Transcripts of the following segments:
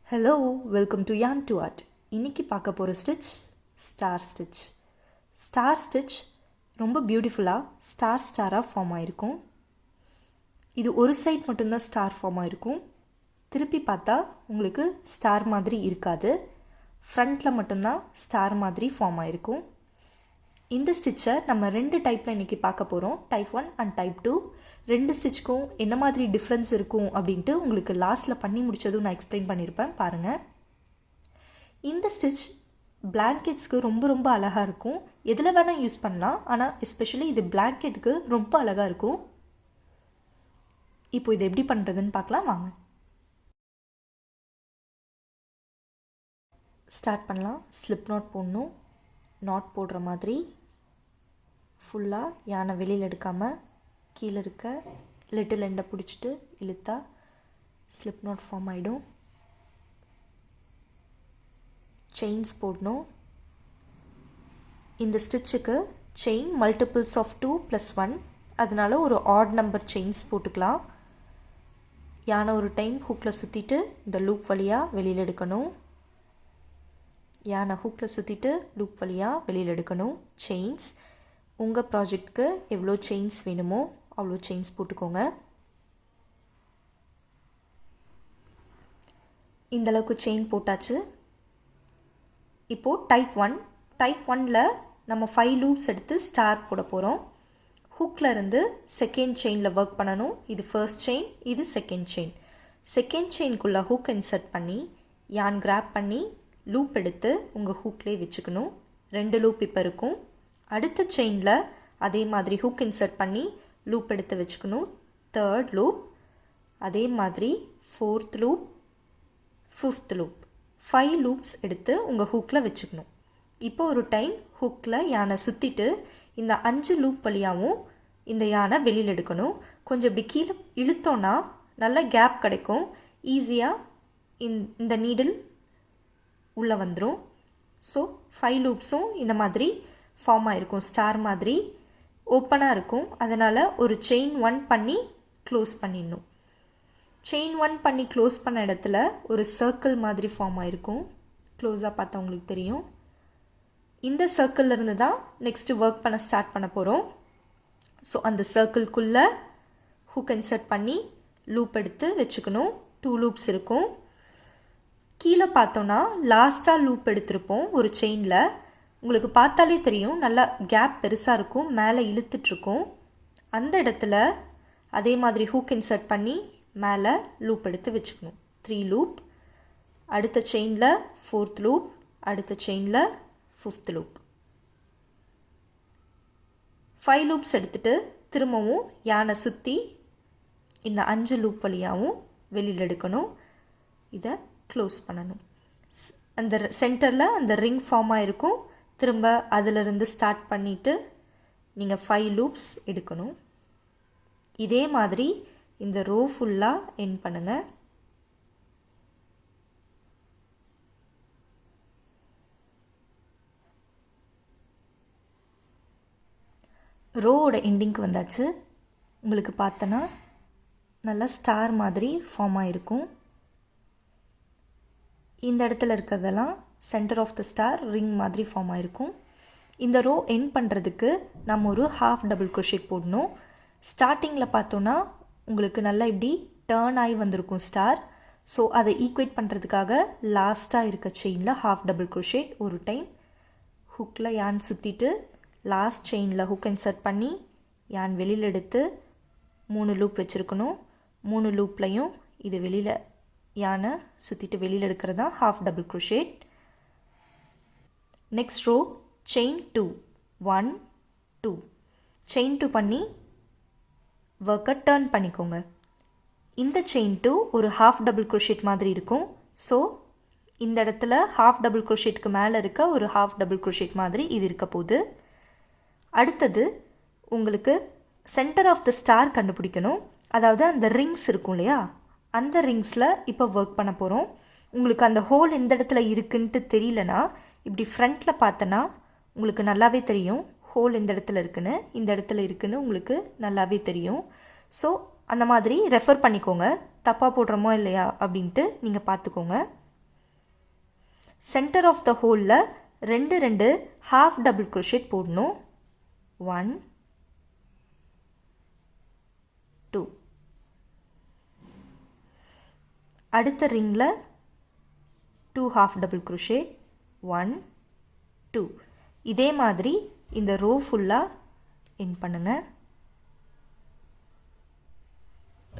Hello, welcome to Yarn to Art. இன்னைக்கு பார்க்க போகிற stitch star stitch. Star stitch ரொம்ப பியூட்டிஃபுல்லாக ஸ்டாராக ஃபார்ம் ஆகிருக்கும். இது ஒரு சைட் மட்டும்தான் ஸ்டார் ஃபார்ம் ஆகிருக்கும். திருப்பி பார்த்தா உங்களுக்கு ஸ்டார் மாதிரி இருக்காது. ஃப்ரண்ட்டில் மட்டும்தான் ஸ்டார் மாதிரி ஃபார்ம் ஆகிருக்கும். இந்த ஸ்டிச்சை நம்ம ரெண்டு டைப்பில் இன்றைக்கி பார்க்க போகிறோம். Type 1 and type 2. ரெண்டு ஸ்டிச்சுக்கும் என்ன மாதிரி டிஃப்ரென்ஸ் இருக்கும் அப்படின்ட்டு உங்களுக்கு லாஸ்ட்டில் பண்ணி முடித்ததும் நான் எக்ஸ்பிளைன் பண்ணியிருப்பேன், பாருங்கள். இந்த ஸ்டிச் பிளாங்கெட்ஸ்க்கு ரொம்ப ரொம்ப அழகாக இருக்கும். எதில் வேணால் யூஸ் பண்ணலாம், ஆனால் எஸ்பெஷலி இது பிளாங்கெட்டுக்கு ரொம்ப அழகாக இருக்கும். இப்போ இது எப்படி பண்ணுறதுன்னு பார்க்கலாம் வாங்க. ஸ்டார்ட் பண்ணலாம். ஸ்லிப் நாட் போடணும். நாட் போடுற மாதிரி ஃபுல்லாக யானை வெளியில் எடுக்காமல் கீழே இருக்க லிட்டில் எண்டை பிடிச்சிட்டு இழுத்தா ஸ்லிப் நாட் ஃபார்ம் ஆகிடும். செயின்ஸ் போடணும். இந்த ஸ்டிச்சுக்கு செயின் மல்டிபிள்ஸ் ஆஃப் 2 + 1, அதனால ஒரு ஆட் நம்பர் செயின்ஸ் போட்டுக்கலாம். யானை ஒரு டைம் ஹூக்கில் சுற்றிட்டு இந்த லூப் வழியாக வெளியில் எடுக்கணும். யானை ஹூக்கில் சுற்றிட்டு லூப் வழியாக வெளியில் எடுக்கணும். செயின்ஸ் உங்கள் ப்ராஜெக்ட்க்கு எவ்வளோ செயின்ஸ் வேணுமோ அவ்வளோ செயின்ஸ் போட்டுக்கோங்க. இந்தளவுக்கு செயின் போட்டாச்சு. இப்போது டைப் 1. டைப் 1ல் நம்ம 5 லூப்ஸ் எடுத்து ஸ்டார் போட போகிறோம். ஹூக்கில் இருந்து செகண்ட் செயினில் ஒர்க் பண்ணணும். இது ஃபர்ஸ்ட் செயின், இது செகண்ட் செயின். செகண்ட் செயின்குள்ளே ஹூக் இன்சர்ட் பண்ணி யான் கிராப் பண்ணி லூப் எடுத்து உங்கள் ஹூக்லேயே வச்சுக்கணும். 2 லூப் இப்போ இருக்கும். அடுத்த செயினில் அதே மாதிரி ஹூக் இன்சர்ட் பண்ணி லூப் எடுத்து வச்சுக்கணும். தேர்ட் லூப், அதே மாதிரி fourth loop, fifth loop, 5 loops எடுத்து உங்கள் ஹூக்கில் வச்சுக்கணும். இப்போ ஒரு டைம் ஹூக்கில் யானை சுற்றிட்டு இந்த 5 லூப் வழியாகவும் இந்த யானை வெளியில் எடுக்கணும். கொஞ்சம் இப்படி கீழே இழுத்தோன்னா நல்ல கேப் கிடைக்கும். ஈஸியாக இந்த நீடில் உள்ளே வந்துடும். ஸோ 5 லூப்ஸும் இந்த மாதிரி ஃபார்ம் ஆகிருக்கும். ஸ்டார் மாதிரி ஓப்பனாக இருக்கும். அதனால் ஒரு செயின் 1 பண்ணி க்ளோஸ் பண்ணிடணும். செயின் 1 பண்ணி க்ளோஸ் பண்ண இடத்துல ஒரு சர்க்கிள் மாதிரி ஃபார்ம் ஆகிருக்கும். க்ளோஸாக பார்த்தா உங்களுக்கு தெரியும். இந்த சர்க்கிள்லேருந்து தான் நெக்ஸ்ட்டு ஒர்க் பண்ண ஸ்டார்ட் பண்ண போகிறோம். ஸோ அந்த சர்க்கிள்குள்ளே ஹூக் இன்சர்ட் பண்ணி லூப் எடுத்து வச்சுக்கணும். 2 லூப்ஸ் இருக்கும். கீழே பார்த்தோன்னா லாஸ்ட்டாக லூப் எடுத்திருப்போம் ஒரு செயினில். உங்களுக்கு பார்த்தாலே தெரியும் நல்லா கேப் பெருசாக இருக்கும், மேலே இழுத்துட்ருக்கும். அந்த இடத்துல அதே மாதிரி ஹூக் இன்சர்ட் பண்ணி மேலே லூப் எடுத்து வச்சுக்கணும். 3 லூப். அடுத்த செயினில் 4th லூப், அடுத்த செயினில் 5th லூப். 5 லூப்ஸ் எடுத்துகிட்டு திரும்பவும் யானை சுற்றி இந்த 5 லூப் வழியாகவும் வெளியில் எடுக்கணும். இதை க்ளோஸ் பண்ணணும். அந்த சென்டரில் அந்த ரிங் ஃபார்ம் ஆகிருக்கும். திரும்ப அதிலிருந்து ஸ்டார்ட் பண்ணிவிட்டு நீங்கள் 5 லூப்ஸ் எடுக்கணும். இதே மாதிரி இந்த ரோ ஃபுல்லாக எண்ட் பண்ணுங்கள். ரோவோட எண்டிங்க்கு வந்தாச்சு. உங்களுக்கு பார்த்தோன்னா நல்லா ஸ்டார் மாதிரி ஃபார்ம் ஆகிருக்கும். இந்த இடத்துல இருக்கிறதெல்லாம் centre of the star ring மாதிரி ஃபார்ம் ஆகிருக்கும். இந்த ரோ எண்ட் பண்ணுறதுக்கு நம்ம ஒரு ஹாஃப் டபுள் க்ரோஷேட் போடணும். ஸ்டார்டிங்கில் பார்த்தோன்னா உங்களுக்கு நல்லா இப்படி டேர்ன் ஆகி வந்திருக்கும் ஸ்டார். ஸோ அதை ஈக்குவேட் பண்ணுறதுக்காக லாஸ்ட்டாக இருக்க செயினில் ஹாஃப் டபுள் க்ரோஷேட் ஒரு டைம் ஹுக்கில் யான் சுற்றிட்டு லாஸ்ட் செயினில் ஹுக் இன்சர்ட் பண்ணி யான் வெளியில் எடுத்து 3 லூப் வச்சுருக்கணும். 3 லூப்லையும் இது வெளியில் யானை சுற்றிட்டு வெளியில் எடுக்கிறது தான் half double crochet. Next row chain 2, 1 2 chain 2 பண்ணி ஒர்க்கை டர்ன் பண்ணிக்கோங்க. இந்த செயின் 2 ஒரு ஹாஃப் டபுள் க்ரோஷேட் மாதிரி இருக்கும். ஸோ இந்த இடத்துல ஹாஃப் டபுள் க்ரோஷேட்க்கு மேலே இருக்க ஒரு ஹாஃப் டபுள் க்ரோஷேட் மாதிரி இது இருக்க போகுது. அடுத்தது உங்களுக்கு சென்டர் ஆஃப் த ஸ்டார் கண்டுபிடிக்கணும். அதாவது அந்த ரிங்ஸ் இருக்கும் இல்லையா, அந்த ரிங்ஸில் இப்போ ஒர்க் பண்ண போகிறோம். உங்களுக்கு அந்த ஹோல் எந்த இடத்துல இருக்குன்ட்டு தெரியலனா இப்படி ஃப்ரண்ட்டில் பார்த்தனா உங்களுக்கு நல்லாவே தெரியும் ஹோல் எந்த இடத்துல இருக்குன்னு, இந்த இடத்துல இருக்குன்னு உங்களுக்கு நல்லாவே தெரியும். ஸோ அந்த மாதிரி ரெஃபர் பண்ணிக்கோங்க. தப்பாக போடுறோமோ இல்லையா அப்படின்ட்டு நீங்கள் பார்த்துக்கோங்க. சென்டர் ஆஃப் த ஹோலில் ரெண்டு ஹாஃப் டபுள் crochet போடணும். 1 2. அடுத்த ரிங்கில் 2 ஹாஃப் டபுள் crochet 1 2. இதே மாதிரி இந்த ரோ ஃபுல்லாக எண்ட் பண்ணுங்கள்.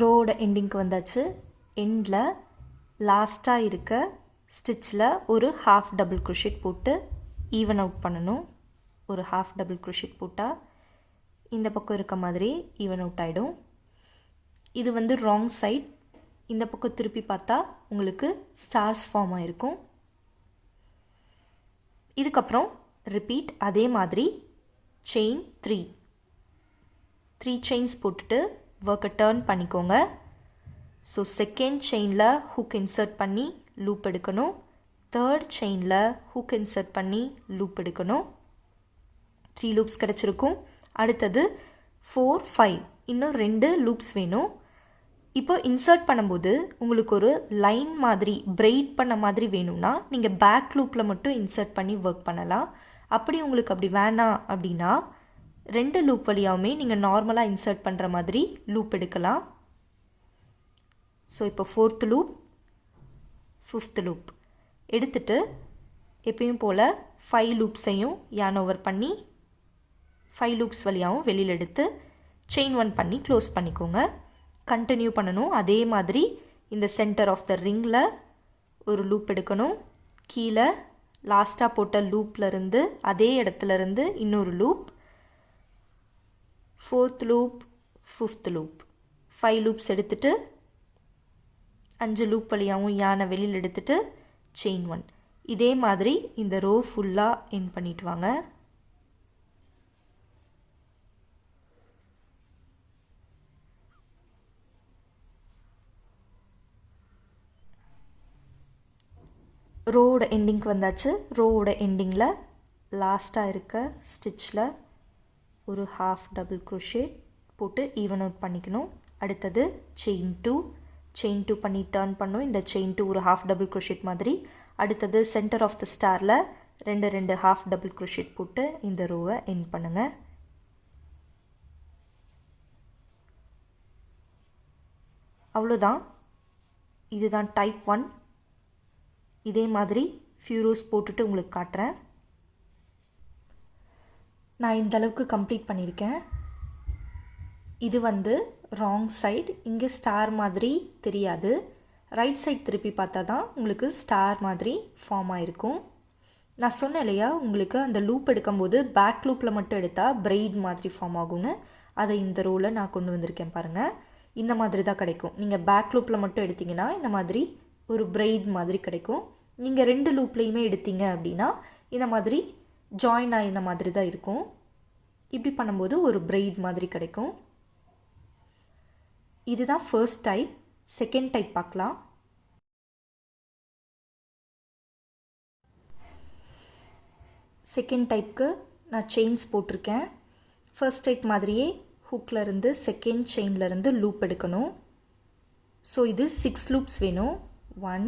ரோவோட எண்டிங்க்கு வந்தாச்சு. எண்டில் லாஸ்ட்டாக இருக்க ஸ்டிச்சில் ஒரு ஹாஃப் டபுள் crochet போட்டு ஈவன் அவுட் பண்ணணும். ஒரு ஹாஃப் டபுள் crochet போட்டால் இந்த பக்கம் இருக்க மாதிரி ஈவன் அவுட் ஆகிடும். இது வந்து ராங் சைட். இந்த பக்கம் திருப்பி பார்த்தா உங்களுக்கு ஸ்டார்ஸ் ஃபார்ம் ஆகிருக்கும். இதுக்கப்புறம் ரிப்பீட் அதே மாதிரி செயின் 3 செயின்ஸ் போட்டுட்டு ஒர்க்கை டர்ன் பண்ணிக்கோங்க. ஸோ செகண்ட் செயினில் ஹூக் இன்சர்ட் பண்ணி லூப் எடுக்கணும். தேர்ட் செயினில் ஹூக் இன்சர்ட் பண்ணி லூப் எடுக்கணும். 3 லூப்ஸ் கிடச்சிருக்கும். அடுத்தது 4 5 இன்னும் 2 லூப்ஸ் வேணும். இப்போ இன்சர்ட் பண்ணும்போது உங்களுக்கு ஒரு லைன் மாதிரி பிரைட் பண்ண மாதிரி வேணும்னா நீங்கள் பேக் லூப்பில் மட்டும் இன்சர்ட் பண்ணி ஒர்க் பண்ணலாம். அப்படி உங்களுக்கு அப்படி வேணாம் அப்படின்னா 2 லூப் வழியாகவுமே நீங்கள் நார்மலாக இன்சர்ட் பண்ணுற மாதிரி லூப் எடுக்கலாம். ஸோ இப்போ 4th லூப் 5th லூப் எடுத்துட்டு எப்பயும் போல் 5 லூப்ஸையும் yarn ஓவர் பண்ணி 5 லூப்ஸ் வழியாகவும் வெளியில் எடுத்து செயின் 1 பண்ணி க்ளோஸ் பண்ணிக்கோங்க. கண்டினியூ பண்ணணும். அதே மாதிரி இந்த சென்டர் ஆஃப் த ரிங்கில் ஒரு லூப் எடுக்கணும். கீழே லாஸ்ட்டாக போட்ட லூப்லேருந்து அதே இடத்துலேருந்து இன்னொரு loop. 4th loop 5th loop 5 loops எடுத்துட்டு 5 லூப் வழியாகவும் யானை வெளியில் எடுத்துட்டு செயின் 1. இதே மாதிரி இந்த ரோ ஃபுல்லாக எண்ட் பண்ணிட்டு வாங்க. ரோவோட எண்டிங்க்கு வந்தாச்சு. ரோவோட எண்டிங்கில் லாஸ்ட்டாக இருக்க ஸ்டிச்சில் ஒரு ஹாஃப் டபுள் crochet போட்டு ஈவன் அவுட் பண்ணிக்கணும். அடுத்தது செயின் 2 பண்ணி டர்ன் பண்ணும். இந்த செயின் 2 ஒரு ஹாஃப் டபுள் crochet மாதிரி. அடுத்தது சென்டர் ஆஃப் த ஸ்டாரில் 2 ஹாஃப் டபுள் crochet போட்டு இந்த ரோவை எண்ட் பண்ணுங்கள். அவ்வளோதான். இதுதான் டைப் 1. இதே மாதிரி ஃபியூ ரோஸ் போட்டுட்டு உங்களுக்கு காட்டுறேன். நான் இந்த அளவுக்கு கம்ப்ளீட் பண்ணியிருக்கேன். இது வந்து ராங் சைடு. இங்கே ஸ்டார் மாதிரி தெரியாது. ரைட் சைட் திருப்பி பார்த்தா தான் உங்களுக்கு ஸ்டார் மாதிரி ஃபார்ம் ஆகிருக்கும். நான் சொன்னேன் இல்லையா உங்களுக்கு அந்த லூப் எடுக்கும்போது பேக் லூப்பில் மட்டும் எடுத்தால் பிரைட் மாதிரி ஃபார்ம் ஆகும்னு. அதை இந்த ரோவில் நான் கொண்டு வந்திருக்கேன் பாருங்கள். இந்த மாதிரி தான் கிடைக்கும். நீங்கள் பேக் லூப்பில் மட்டும் எடுத்திங்கன்னா இந்த மாதிரி ஒரு பிரைட் மாதிரி கிடைக்கும். நீங்கள் 2 லூப்லேயுமே எடுத்தீங்க அப்படின்னா இந்த மாதிரி ஜாயின் ஆகின மாதிரி தான் இருக்கும். இப்படி பண்ணும்போது ஒரு பிரைட் மாதிரி கிடைக்கும். இதுதான் ஃபர்ஸ்ட் டைப். செகண்ட் டைப் பார்க்கலாம். செகண்ட் டைப்க்கு நான் செயின்ஸ் போட்டிருக்கேன். ஃபர்ஸ்ட் டைப் மாதிரியே ஹூக்கில் இருந்து செகண்ட் செயின்லேருந்து லூப் எடுக்கணும். ஸோ இது 6 லூப்ஸ் வேணும். 1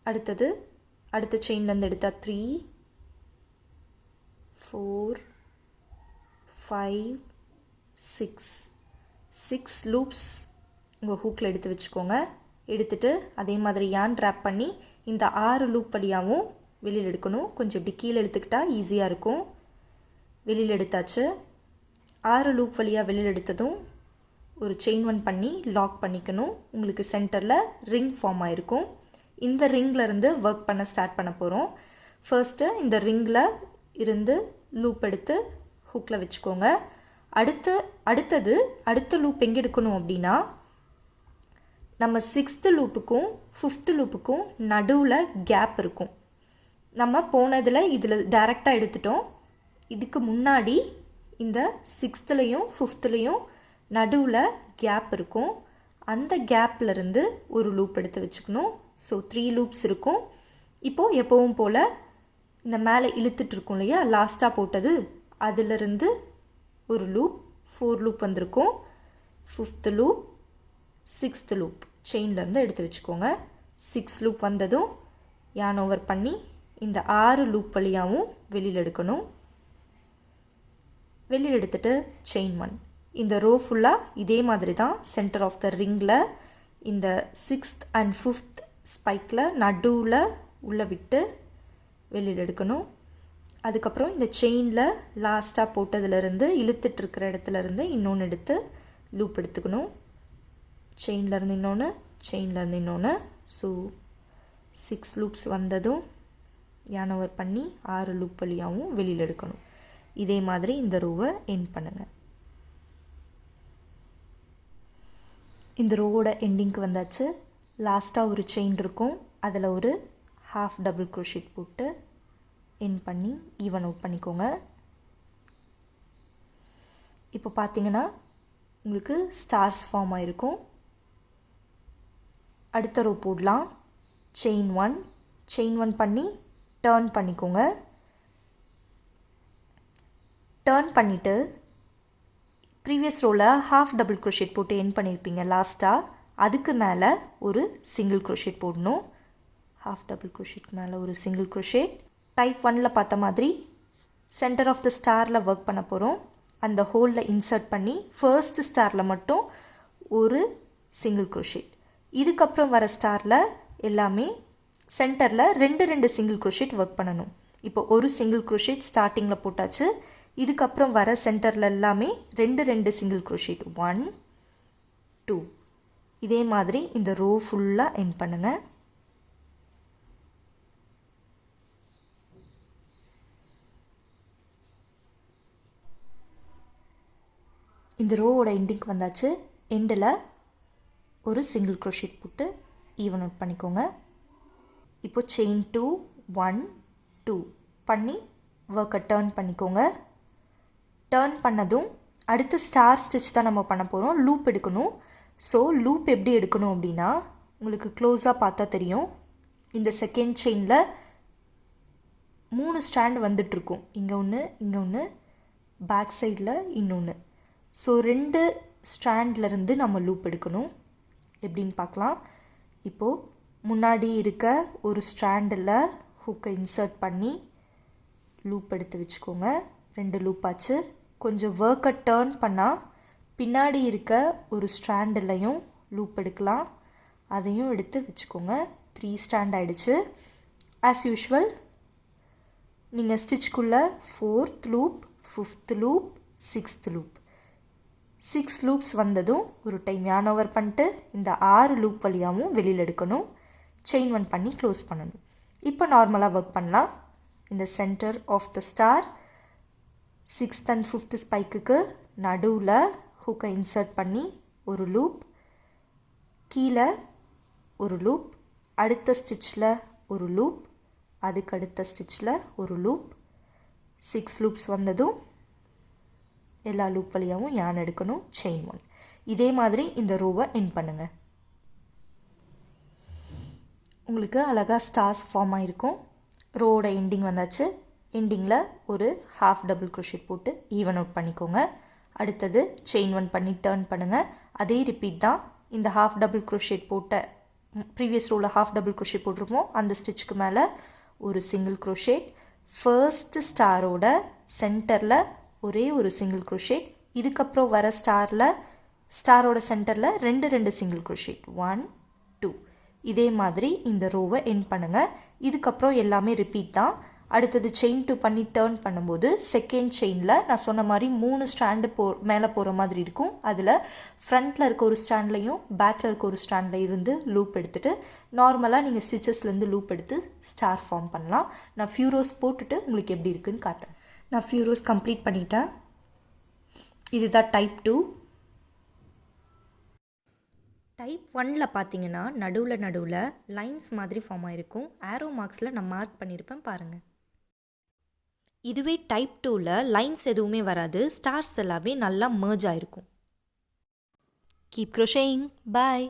அடுத்தது அடுத்த செயின்லேருந்து எடுத்தால் 3 4 5 6 லூப்ஸ் உங்கள் ஹூக்கில் எடுத்து வச்சுக்கோங்க. எடுத்துட்டு அதே மாதிரி yarn ட்ராப் பண்ணி இந்த 6 லூப் வழியாகவும் வெளியில் எடுக்கணும். கொஞ்சம் இப்படி கீழே எடுத்துக்கிட்டால் ஈஸியாக இருக்கும். வெளியில் எடுத்தாச்சு. 6 லூப் வழியாக வெளியில் எடுத்ததும் ஒரு செயின் 1 பண்ணி லாக் பண்ணிக்கணும். உங்களுக்கு சென்டரில் ரிங் ஃபார்ம் ஆகிருக்கும். இந்த ரிங்லேருந்து ஒர்க் பண்ண ஸ்டார்ட் பண்ண போகிறோம். ஃபர்ஸ்ட்டு இந்த ரிங்கில் இருந்து லூப் எடுத்து ஹூக்கில் வச்சுக்கோங்க. அடுத்த லூப் எங்கே எடுக்கணும் அப்படின்னா நம்ம 6th லூப்புக்கும் 5th லூப்புக்கும் நடுவில் கேப் இருக்கும். நம்ம போனதில் இதில் டைரெக்டாக எடுத்துட்டோம். இதுக்கு முன்னாடி இந்த 6thலையும் 5thலையும் நடுவில் கேப் இருக்கும். அந்த கேப்லேருந்து ஒரு லூப் எடுத்து வச்சுக்கணும். ஸோ 3 லூப்ஸ் இருக்கும். இப்போது எப்பவும் போல் இந்த மேலே இழுத்துட்ருக்கோம் இல்லையா லாஸ்ட்டாக போட்டது, அதிலிருந்து ஒரு லூப் 4 லூப் வந்திருக்கும். 5th லூப் 6th லூப் செயின்லேருந்து எடுத்து வச்சுக்கோங்க. 6 லூப் வந்ததும் yarn over பண்ணி இந்த 6 லூப் வழியாகவும் வெளியில் எடுக்கணும். வெளியில் எடுத்துட்டு செயின் 1. இந்த ரோ ஃபுல்லாக இதே மாதிரி தான் சென்டர் ஆஃப் த ரிங்கில் இந்த 6th and 5th ஸ்பைக்கில் நடுவில் உள்ளே விட்டு வெளியில் எடுக்கணும். அதுக்கப்புறம் இந்த செயினில் லாஸ்ட்டாக போட்டதுலேருந்து இழுத்துட்டு இருக்கிற இடத்துலேருந்து இன்னொன்று எடுத்து லூப் எடுத்துக்கணும். செயின்லேருந்து இன்னொன்று, செயின்லேருந்து இன்னொன்று. ஸோ 6 லூப்ஸ் வந்ததும் yarn over பண்ணி 6 லூப் வழியாகவும் வெளியில் எடுக்கணும். இதே மாதிரி இந்த ரோவை எண்ட் பண்ணுங்கள். இந்த ரோவோட எண்டிங்க்கு வந்தாச்சு. லாஸ்ட்டாக ஒரு செயின் இருக்கும், அதில் ஒரு half double crochet போட்டு எண்ட் பண்ணி ஈவன் அவுட் பண்ணிக்கோங்க. இப்போ பார்த்தீங்கன்னா உங்களுக்கு ஸ்டார்ஸ் ஃபார்ம் ஆகிருக்கும். அடுத்த ரோ போடலாம். செயின் 1 பண்ணி டர்ன் பண்ணிக்கோங்க. டர்ன் பண்ணிவிட்டு ப்ரீவியஸ் ரோவில் ஹாஃப் டபுள் க்ரோஷேட் போட்டு எண்ட் பண்ணியிருப்பீங்க லாஸ்ட்டாக. அதுக்கு மேலே ஒரு சிங்கிள் க்ரோஷேட் போடணும். ஹாஃப் டபுள் க்ரோஷேட்க்கு மேலே ஒரு சிங்கிள் க்ரோஷேட். டைப் 1ல் பார்த்த மாதிரி சென்டர் ஆஃப் த ஸ்டாரில் ஒர்க் பண்ண போகிறோம். அந்த ஹோலில் இன்சர்ட் பண்ணி ஃபர்ஸ்ட் ஸ்டாரில் மட்டும் ஒரு சிங்கிள் க்ரோஷேட். இதுக்கப்புறம் வர ஸ்டாரில் எல்லாமே சென்டரில் 2 சிங்கிள் க்ரோஷேட் ஒர்க் பண்ணணும். இப்போ ஒரு சிங்கிள் க்ரோஷேட் ஸ்டார்டிங்கில் போட்டாச்சு. இதுக்கப்புறம் வர சென்டரில் எல்லாமே 2 சிங்கிள் க்ரோஷேட். 1 2. இதே மாதிரி இந்த ரோ ஃபுல்லாக எண்ட் பண்ணுங்கள். இந்த ரோவோட எண்டிங்க்கு வந்தாச்சு. எண்டில் ஒரு சிங்கிள் க்ரோஷேட் போட்டு ஈவன் அவுட் பண்ணிக்கோங்க. இப்போ செயின் 2 1 2 பண்ணி ஒர்க்கை டர்ன் பண்ணிக்கோங்க. டர்ன் பண்ணதும் அடுத்து ஸ்டார் ஸ்டிச் தான் நம்ம பண்ண போகிறோம். லூப் எடுக்கணும். ஸோ லூப் எப்படி எடுக்கணும் அப்படின்னா உங்களுக்கு க்ளோஸாக பார்த்தா தெரியும். இந்த செகண்ட் செயினில் 3 ஸ்டாண்ட் வந்துட்டுருக்கும். இங்கே ஒன்று, இங்கே ஒன்று, பேக் சைடில் இன்னொன்று. ஸோ 2 ஸ்டாண்ட்லேருந்து நம்ம லூப் எடுக்கணும். எப்படின்னு பார்க்கலாம். இப்போது முன்னாடி இருக்க ஒரு ஸ்டாண்டில் ஹூக்கை இன்சர்ட் பண்ணி லூப் எடுத்து வச்சுக்கோங்க. 2 லூப் ஆச்சு. கொஞ்சம் ஒர்க்கை டர்ன் பண்ணால் பின்னாடி இருக்க ஒரு ஸ்டாண்டுலையும் லூப் எடுக்கலாம். அதையும் எடுத்து வச்சுக்கோங்க. 3 ஸ்டாண்ட் ஆகிடுச்சு. ஆஸ் யூஷுவல் நீங்கள் ஸ்டிச்சுக்குள்ளே 4th loop, 5th loop, 6th loop 6 loops வந்ததும் ஒரு டைம் yarn over பண்ணிட்டு இந்த 6 லூப் வழியாகவும் வெளியில் எடுக்கணும். செயின் 1 பண்ணி க்ளோஸ் பண்ணணும். இப்போ நார்மலாக ஒர்க் பண்ணலாம். இந்த centre of the star 6th and 5th ஸ்பைக்குக்கு நடுவில் ஹூக்கை இன்சர்ட் பண்ணி ஒரு லூப், கீழே ஒரு லூப், அடுத்த ஸ்டிச்சில் ஒரு லூப், அதுக்கு அடுத்த ஸ்டிச்சில் ஒரு லூப். 6 லூப்ஸ் வந்ததும் எல்லா லூப் வழியாகவும் yarn எடுக்கணும். செயின் 1. இதே மாதிரி இந்த ரோவை எண்ட் பண்ணுங்கள். உங்களுக்கு அழகாக ஸ்டார்ஸ் ஃபார்ம் ஆகிருக்கும். ரோவோட எண்டிங் வந்தாச்சு. எண்டிங்கில் ஒரு ஹாஃப் டபுள் க்ரோஷேட் போட்டு ஈவன் அவுட் பண்ணிக்கோங்க. அடுத்தது செயின் 1 பண்ணி டர்ன் பண்ணுங்கள். அதே ரிப்பீட் தான். இந்த ஹாஃப் டபுள் க்ரோஷேட் போட்ட ப்ரீவியஸ் ரோவில் ஹாஃப் டபுள் க்ரோஷேட் போட்டிருப்போம். அந்த ஸ்டிச்சுக்கு மேலே ஒரு சிங்கிள் க்ரோஷேட். ஃபர்ஸ்ட் ஸ்டாரோட சென்டரில் ஒரே ஒரு சிங்கிள் க்ரோஷேட். இதுக்கப்புறம் வர ஸ்டாரோட சென்டரில் 2 சிங்கிள் க்ரோஷேட். 1 2. இதே மாதிரி இந்த ரோவை எண்ட் பண்ணுங்கள். இதுக்கப்புறம் எல்லாமே ரிப்பீட் தான். அடுத்தது செயின் 2 பண்ணி டர்ன் பண்ணும்போது செகண்ட் செயினில் நான் சொன்ன மாதிரி 3 ஸ்டாண்டு மேலே போகிற மாதிரி இருக்கும். அதில் ஃப்ரண்ட்டில் இருக்க ஒரு ஸ்டாண்ட்லையும் பேக்கில் இருக்க ஒரு ஸ்டாண்டில் இருந்து லூப் எடுத்துகிட்டு நார்மலாக நீங்கள் ஸ்டிச்சஸ்லேருந்து லூப் எடுத்து ஸ்டார் ஃபார்ம் பண்ணலாம். நான் ஃபியூ ரோஸ் போட்டுட்டு உங்களுக்கு எப்படி இருக்குன்னு காட்டுறேன். நான் ஃபியூ ரோஸ் கம்ப்ளீட் பண்ணிட்டேன். இதுதான் டைப் 2. டைப் 1ல் பார்த்தீங்கன்னா நடுவில் லைன்ஸ் மாதிரி ஃபார்ம் ஆகிருக்கும். ஆரோ மார்க்ஸில் நான் மார்க் பண்ணியிருப்பேன் பாருங்கள். இதுவே டைப் 2ல் லைன்ஸ் எதுவுமே வராது. ஸ்டார்ஸ் எல்லாமே நல்லா மர்ஜ் ஆகிருக்கும். கீப் க்ரோஷேயிங். பாய்.